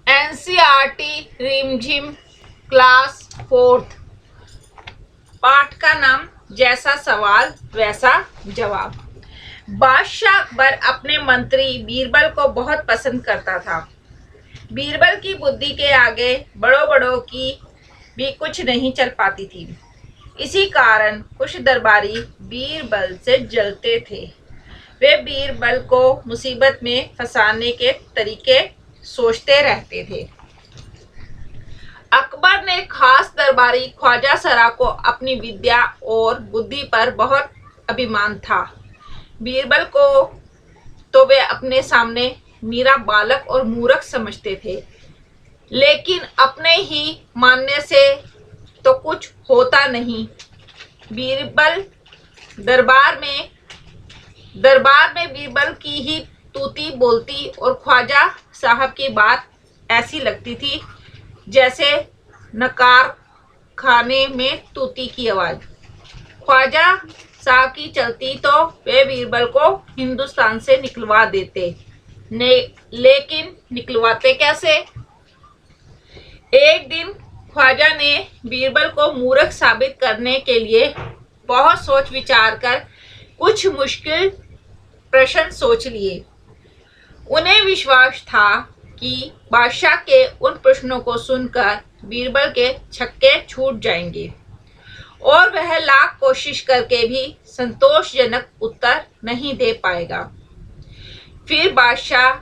NCERT रिमझिम class fourth. पाठ का नाम जैसा सवाल वैसा जवाब। बादशाह अकबर अपने मंत्री बीरबल को बहुत पसंद करता था। बीरबल की बुद्धि के आगे बड़ों बड़ों की भी कुछ नहीं चल पाती थी। इसी कारण कुछ दरबारी बीरबल से जलते थे। वे बीरबल को मुसीबत में फंसाने के तरीके सोचते रहते थे। अकबर ने खास दरबारी ख्वाजा सरा को अपनी विद्या और बुद्धि पर बहुत अभिमान था। बीरबल को तो वे अपने सामने मीरा बालक और मूर्ख समझते थे, लेकिन अपने ही मानने से तो कुछ होता नहीं। बीरबल दरबार में बीरबल की ही तूती बोलती और ख्वाजा साहब की बात ऐसी लगती थी जैसे नकार खाने में तूती की आवाज। ख्वाजा साहब की चलती तो वे बीरबल को हिंदुस्तान से निकलवा देते, लेकिन निकलवाते कैसे? एक दिन ख्वाजा ने बीरबल को मूर्ख साबित करने के लिए बहुत सोच विचार कर कुछ मुश्किल प्रश्न सोच लिए। उन्हें विश्वास था कि बादशाह के उन प्रश्नों को सुनकर बीरबल के छक्के छूट जाएंगे और वह लाख कोशिश करके भी संतोषजनक उत्तर नहीं दे पाएगा। फिर बादशाह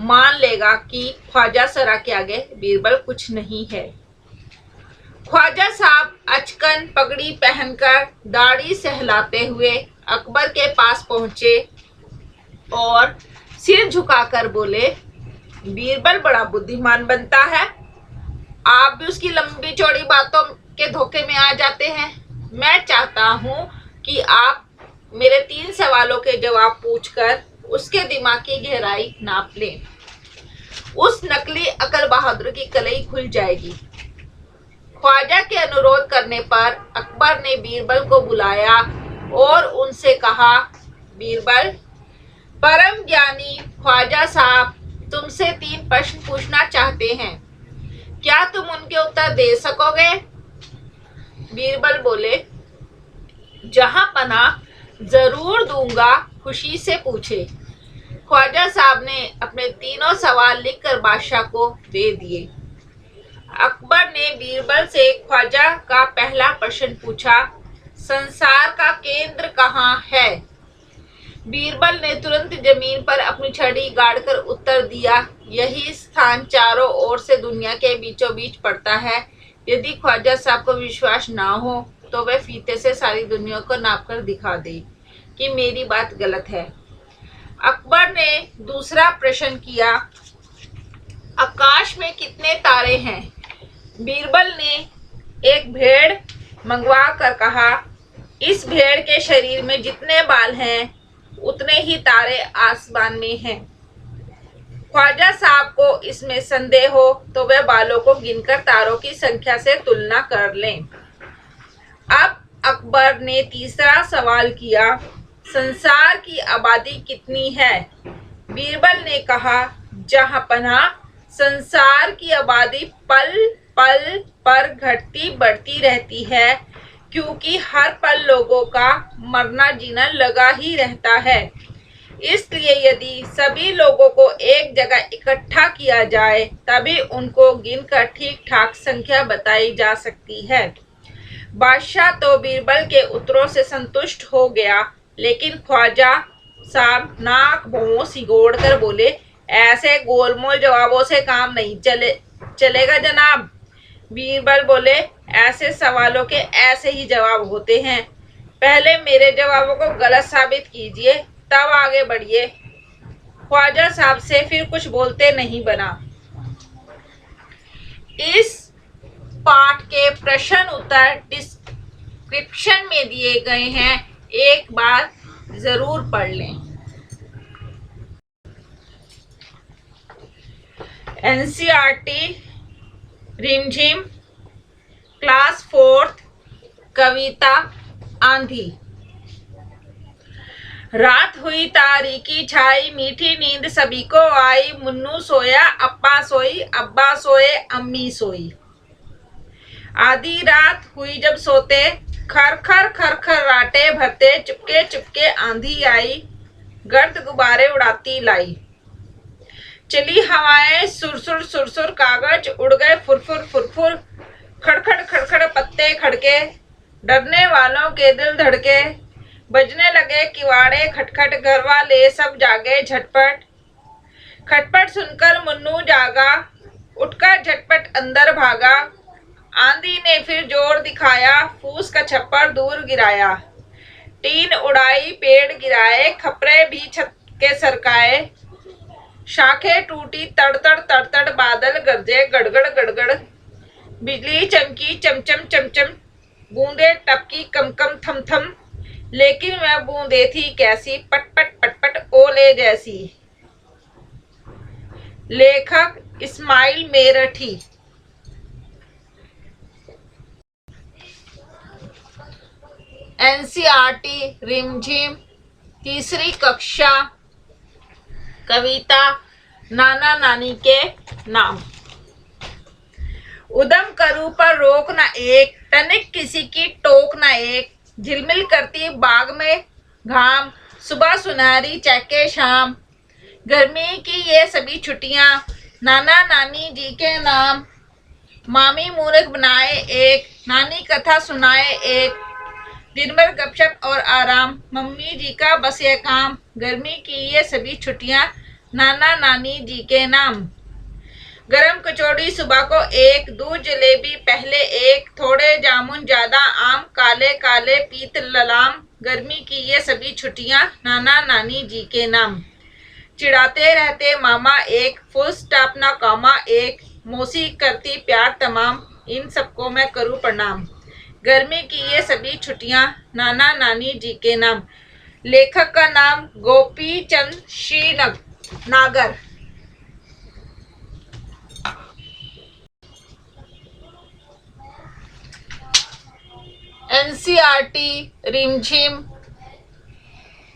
मान लेगा कि ख्वाजा सरा के आगे बीरबल कुछ नहीं है। ख्वाजा साहब अचकन पगड़ी पहनकर दाढ़ी सहलाते हुए अकबर के पास पहुंचे और सिर झुकाकर बोले, बीरबल बड़ा बुद्धिमान बनता है, आप भी उसकी लंबी चौड़ी बातों के धोखे में आ जाते हैं। मैं चाहता हूं कि आप मेरे 3 सवालों के जवाब पूछकर उसके दिमाग की गहराई नाप लें। उस नकली अकल बहादुर की कलई खुल जाएगी। ख्वाजा के अनुरोध करने पर अकबर ने बीरबल को बुलाया और उनसे कहा, बीरबल, परम ज्ञानी ख्वाजा साहब तुमसे 3 प्रश्न पूछना चाहते हैं, क्या तुम उनके उत्तर दे सकोगे? बीरबल बोले, जहां पना जरूर दूंगा, खुशी से पूछे। ख्वाजा साहब ने अपने तीनों सवाल लिखकर बादशाह को दे दिए। अकबर ने बीरबल से ख्वाजा का पहला प्रश्न पूछा, संसार का केंद्र कहाँ है? बीरबल ने तुरंत जमीन पर अपनी छड़ी गाड़कर उत्तर दिया, यही स्थान चारों ओर से दुनिया के बीचों बीच पड़ता है। यदि ख्वाजा साहब को विश्वास ना हो तो वह फीते से सारी दुनिया को नापकर दिखा दे कि मेरी बात गलत है। अकबर ने दूसरा प्रश्न किया, आकाश में कितने तारे हैं? बीरबल ने एक भेड़ मंगवा कर कहा, इस भेड़ के शरीर में जितने बाल हैं उतने ही तारे आसमान में हैं। ख्वाजा साहब को इसमें संदेह हो तो वह बालों को गिनकर तारों की संख्या से तुलना कर लें। अब अकबर ने तीसरा सवाल किया, संसार की आबादी कितनी है? बीरबल ने कहा, जहां पनाह संसार की आबादी पल पल पर घटती बढ़ती रहती है, क्योंकि हर पल लोगों का मरना जीना लगा ही रहता है। इसलिए यदि सभी लोगों को एक जगह इकट्ठा किया जाए तभी उनको गिनकर ठीक ठाक संख्या बताई जा सकती है। बादशाह तो बीरबल के उत्तरों से संतुष्ट हो गया, लेकिन ख्वाजा साहब नाक भौं सिकोड़ कर बोले, ऐसे गोलमोल जवाबों से काम नहीं चलेगा जनाब। बीरबल बोले, ऐसे सवालों के ऐसे ही जवाब होते हैं, पहले मेरे जवाबों को गलत साबित कीजिए तब आगे बढ़िए। ख्वाजा साहब से फिर कुछ बोलते नहीं बना। इस पाठ के प्रश्न उत्तर डिस्क्रिप्शन में दिए गए हैं, एक बार जरूर पढ़ लें। एनसीईआरटी रिमझिम क्लास फोर्थ कविता आंधी। रात हुई तारीकी छाई, मीठी नींद सभी को आई। मुन्नू सोया, अप्पा सोई, अब्बा सोए, अम्मी सोई। आधी रात हुई जब सोते, खर खर खर खर राटे भरते। चुपके चुपके आंधी आई, गर्द गुब्बारे उड़ाती लाई। चली हवाएं सुरसुर सुरसुर, कागज उड़ गए फुरफुर फुरफुर। खड़खड़ खड़खड़ पत्ते खड़के, डरने वालों के दिल धड़के। बजने लगे किवाड़े खटखट, घर वाले सब जागे झटपट। खटपट सुनकर मुन्नू जागा, उठकर झटपट अंदर भागा। आंधी ने फिर जोर दिखाया, फूस का छप्पर दूर गिराया। टीन उड़ाई, पेड़ गिराए, खपरे भी छत के सरकाए। शाखें टूटी, तड़तड़ तड़तड़, बादल गरजे गड़गड़ गड़गड़। बिजली चमकी, चमचम चमचम, बूंदे टपकी, कम कम थम थम। लेकिन वह बूंदे थी कैसी, पटपट पटपट ओले जैसी। लेखक इस्माइल मेरठी। एनसीईआरटी रिमझिम, तीसरी कक्षा, कविता नाना नानी के नाम। उदम करूं पर रोक न एक, तनिक किसी की टोक न एक। झिलमिल करती बाग में घाम, सुबह सुनहरी चहके शाम। गर्मी की ये सभी छुट्टियां, नाना नानी जी के नाम। मामी मूर्ख बनाए एक, नानी कथा सुनाए एक। दिन भर गपशप और आराम, मम्मी जी का बस ये काम। गर्मी की ये सभी छुट्टियां, नाना नानी जी के नाम। गरम कचौड़ी सुबह को एक, दूध जलेबी पहले एक। थोड़े जामुन ज्यादा आम, काले काले पीत ललाम। गर्मी की ये सभी छुट्टियां, नाना नानी जी के नाम। चिढ़ाते रहते मामा एक, फुल स्टॉप ना कॉमा एक। मौसी करती प्यार तमाम, इन सबको मैं करूं प्रणाम। गर्मी की ये सभी छुट्टियां, नाना नानी जी के नाम। लेखक का नाम गोपी चंद श्रीनागर। एनसीईआरटी रिमझिम,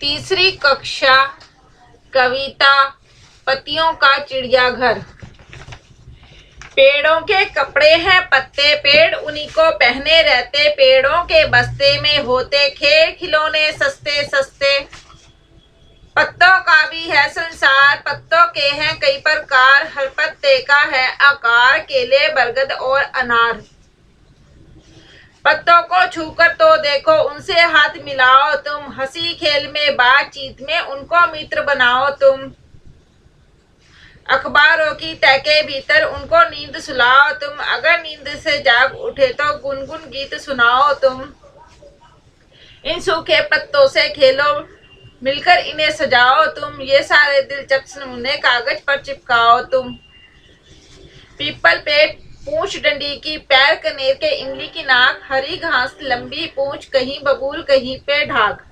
तीसरी कक्षा, कविता पत्तियों का चिड़ियाघर। पेड़ों के कपड़े हैं पत्ते, पेड़ उन्हीं को पहने रहते। पेड़ों के बस्ते में होते खेल खिलौने सस्ते सस्ते। पत्तों का भी है संसार, पत्तों के हैं कई प्रकार। हर पत्ते का है आकार, केले बरगद और अनार। पत्तों को छूकर तो देखो, उनसे हाथ मिलाओ तुम। हंसी खेल में बातचीत में उनको मित्र बनाओ तुम। अखबारों की तह के भीतर उनको नींद सुलाओ तुम। अगर नींद से जाग उठे तो गुनगुन गीत सुनाओ तुम। इन सूखे पत्तों से खेलो, मिलकर इन्हें सजाओ तुम। ये सारे दिलचस्प नमूने कागज पर चिपकाओ तुम। पीपल पेड़ पूंछ डंडी की, पैर कनेर के इमली की नाक। हरी घास लंबी पूंछ, कहीं बबूल कहीं पे ढाक।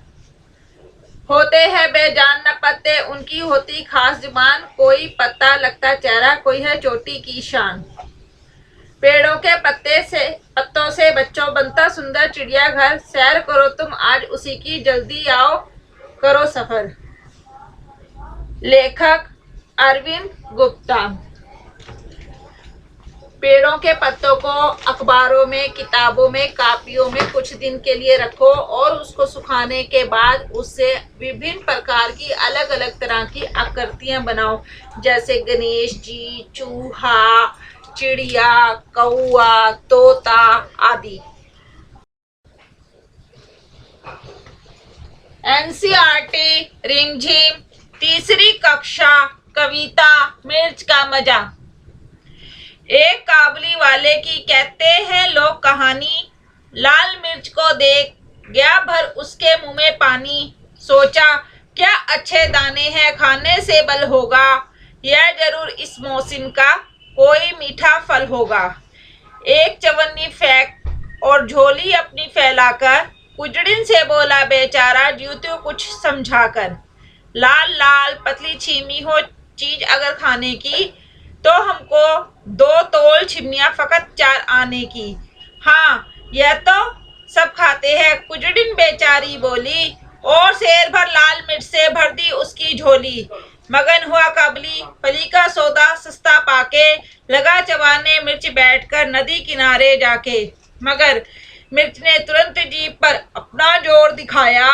होते हैं बेजान न पत्ते, उनकी होती खास जुबान। कोई पत्ता लगता चेहरा, कोई है चोटी की शान। पेड़ों के पत्तों से बच्चों बनता सुंदर चिड़ियाघर। सैर करो तुम आज उसी की, जल्दी आओ करो सफर। लेखक अरविंद गुप्ता। पेड़ों के पत्तों को अखबारों में, किताबों में, कापियों में कुछ दिन के लिए रखो और उसको सुखाने के बाद उससे विभिन्न प्रकार की अलग अलग तरह की आकृतियां बनाओ, जैसे गणेश जी, चूहा, चिड़िया, कौआ, तोता आदि। एनसीईआरटी रिमझिम, तीसरी कक्षा, कविता मिर्च का मजा। एक काबुली वाले की कहते हैं लोग कहानी। लाल मिर्च को देख गया भर उसके मुंह में पानी। सोचा क्या अच्छे दाने हैं, खाने से बल होगा। यह जरूर इस मौसम का कोई मीठा फल होगा। एक चवन्नी फेंक और झोली अपनी फैलाकर, कुजड़िन से बोला बेचारा ज्यों त्यों कुछ समझाकर। लाल लाल पतली छीमी हो चीज अगर खाने की, तो हमको 2 तोल चिमनियाँ फकत 4 आने की। हाँ यह तो सब खाते हैं, कुजड़िन बेचारी बोली। और शेर भर लाल मिर्च से भर दी उसकी झोली। मगन हुआ काबली फली का सौदा सस्ता पाके, लगा चबाने मिर्च बैठकर नदी किनारे जाके। मगर मिर्च ने तुरंत जीभ पर अपना जोर दिखाया,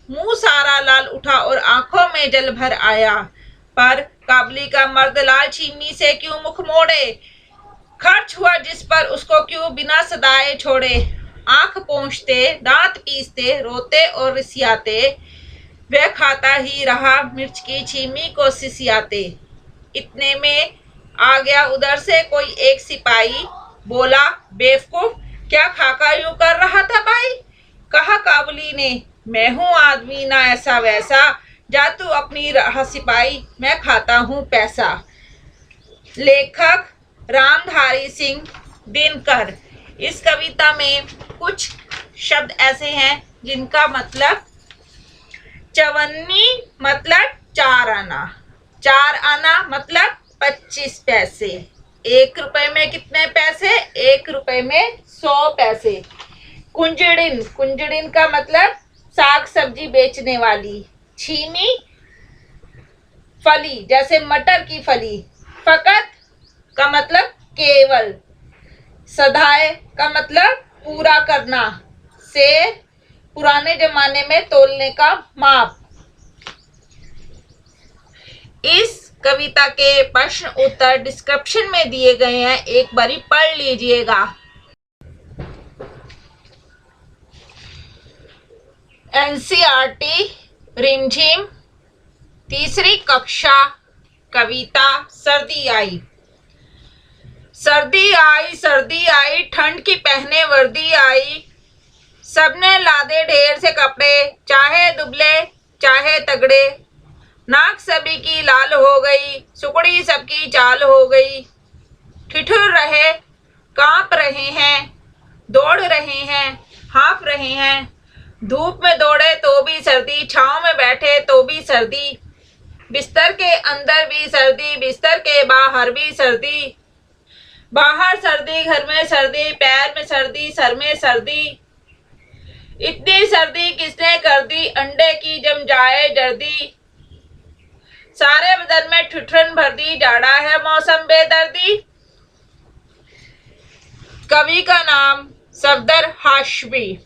मुंह सारा लाल उठा और आंखों में जल भर आया। पर काबली का मर्द लाल छीमी से क्यों मुख मोड़े, खर्च हुआ जिस पर उसको क्यों बिना सदाए छोड़े। आंख पोंछते दांत पीसते रोते और रिसियाते, वह खाता ही रहा मिर्च की छीमी को सिसियाते। इतने में आ गया उधर से कोई एक सिपाही, बोला बेवकूफ क्या खाका यूं कर रहा था भाई। कहा काबुली ने, मैं हूं आदमी ना ऐसा वैसा, जा तू अपनी राह सिपाही, मैं खाता हूं पैसा। लेखक रामधारी सिंह दिनकर। इस कविता में कुछ शब्द ऐसे हैं जिनका मतलब चवन्नी मतलब 4 आना, 4 आना मतलब 25 पैसे। 1 रुपए में कितने पैसे? 1 रुपए में 100 पैसे। कुंजड़िन, कुंजड़िन का मतलब साग सब्जी बेचने वाली। छीमी फली, जैसे मटर की फली। फकत का मतलब केवल। सधाए का मतलब पूरा करना। शेर पुराने जमाने में तोलने का माप। इस कविता के प्रश्न उत्तर डिस्क्रिप्शन में दिए गए हैं, एक बारी पढ़ लीजिएगा। एनसीईआरटी रिमझिम 3री कक्षा कविता सर्दी आई। सर्दी आई सर्दी आई, ठंड की पहने वर्दी आई। सबने लादे ढेर से कपड़े, चाहे दुबले चाहे तगड़े। नाक सभी की लाल हो गई, सुकड़ी सबकी चाल हो गई। ठिठुर रहे, कांप रहे हैं, दौड़ रहे हैं, हाँफ रहे हैं। धूप में दौड़े तो भी सर्दी, छांव में बैठे तो भी सर्दी। बिस्तर के अंदर भी सर्दी, बिस्तर के बाहर भी सर्दी। बाहर सर्दी, घर में सर्दी, पैर में सर्दी, सर में सर्दी। इतनी सर्दी किसने कर दी, अंडे की जम जाए जर्दी। सारे बदन में ठिठुरन भर दी, जाड़ा है मौसम बेदर्दी। कवि का नाम सफदर हाशमी।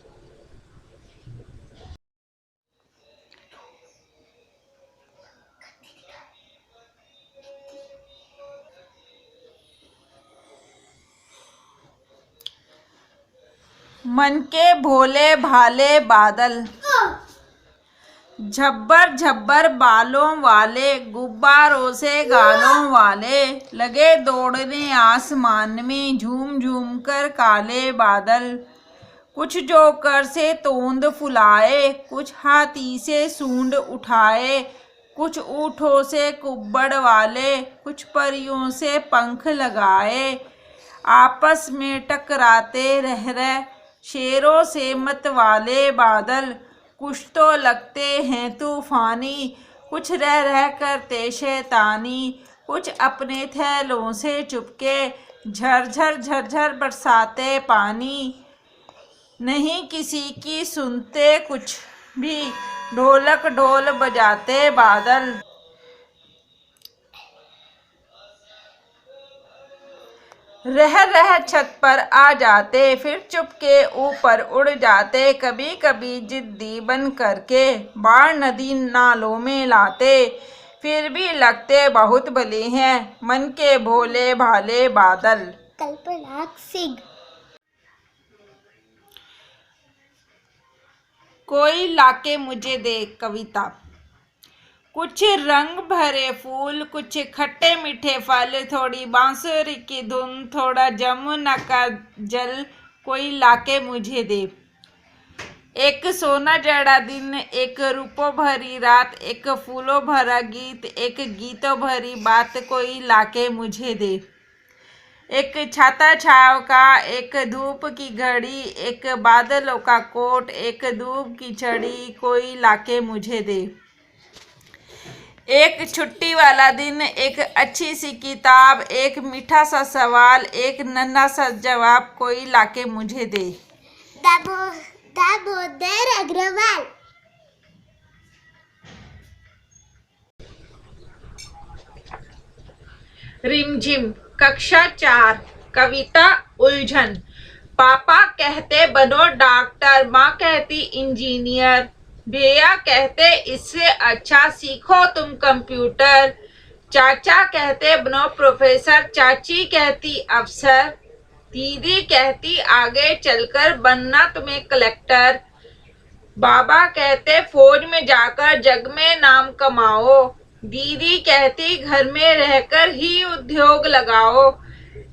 मन के भोले भाले बादल, झब्बर झब्बर बालों वाले, गुब्बारों से गालों वाले। लगे दौड़ने आसमान में, झूम झूम कर काले बादल। कुछ जोकर से तोंद फुलाए, कुछ हाथी से सूंड उठाए। कुछ ऊँटों से कुब्बड़ वाले, कुछ परियों से पंख लगाए। आपस में टकराते रह शेरों से मत वाले बादल। कुछ तो लगते हैं तूफानी, कुछ रह करते शैतानी। कुछ अपने थैलों से चुपके, झरझर झरझर बरसाते पानी। नहीं किसी की सुनते कुछ भी, ढोलक ढोल बजाते बादल। रह छत पर आ जाते, फिर चुपके ऊपर उड़ जाते। कभी कभी जिद्दी बन करके, बाढ़ नदी नालों में लाते। फिर भी लगते बहुत भले हैं, मन के भोले भाले बादल। कल्पना सिंह। कोई लाके मुझे दे कविता। कुछ रंग भरे फूल, कुछ खट्टे मीठे फल, थोड़ी बांसुरी की धुन, थोड़ा जमुना का जल, कोई लाके मुझे दे। एक सोना जड़ा दिन, एक रूपों भरी रात, एक फूलों भरा गीत, एक गीतों भरी बात, कोई लाके मुझे दे। एक छाता छाव का, एक धूप की घड़ी, एक बादलों का कोट, एक धूप की छड़ी, कोई लाके मुझे दे। एक छुट्टी वाला दिन, एक अच्छी सी किताब, एक मीठा सा सवाल, एक नन्हा सा जवाब, कोई लाके मुझे दे। दामोदर अग्रवाल। रिमझिम। कक्षा 4। कविता उलझन। पापा कहते बनो डॉक्टर, माँ कहती इंजीनियर, भैया कहते इससे अच्छा सीखो तुम कंप्यूटर, चाचा कहते बनो प्रोफेसर, चाची कहती अफसर, दीदी कहती आगे चलकर बनना तुम्हें कलेक्टर, बाबा कहते फौज में जाकर जग में नाम कमाओ, दीदी कहती घर में रहकर ही उद्योग लगाओ।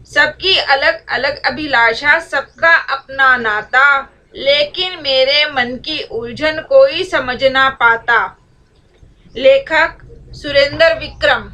सबकी अलग अलग अभिलाषा, सबका अपना नाता, लेकिन मेरे मन की उलझन कोई समझ ना पाता। लेखक सुरेंद्र विक्रम।